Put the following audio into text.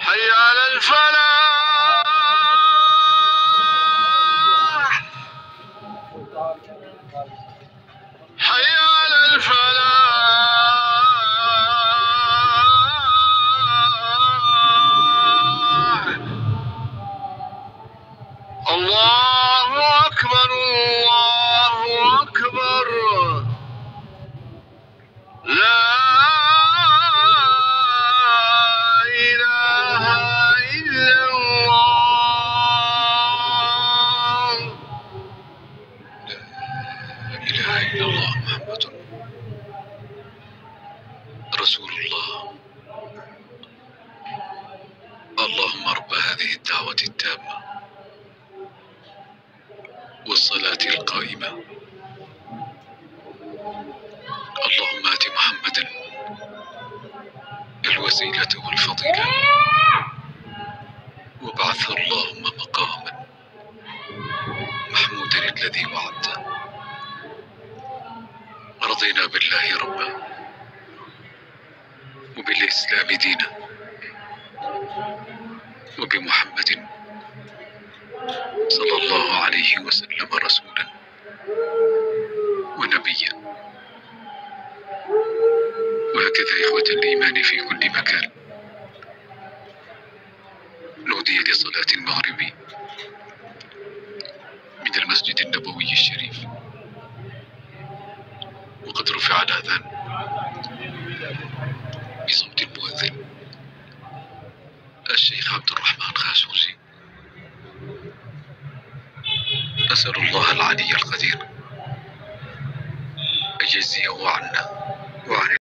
حي على الفلاح، حي على الفلاح. الله أكبر، الله أكبر، لا إله إلا الله. لا إله إلا الله محمد رسول الله. اللهم رب هذه الدعوة التامة والصلاة القائمة، اللهم آت محمدا الوسيلة والفضيلة وابعثه اللهم مقاما محمودا الذي وعدته. رضينا بالله ربا وبالإسلام دينا وبمحمد صلى الله عليه وسلم رسولا ونبيا. وهكذا إخوة الإيمان في كل مكان نودي لصلاة المغرب من المسجد النبوي الشريف، وقد رفع الأذان.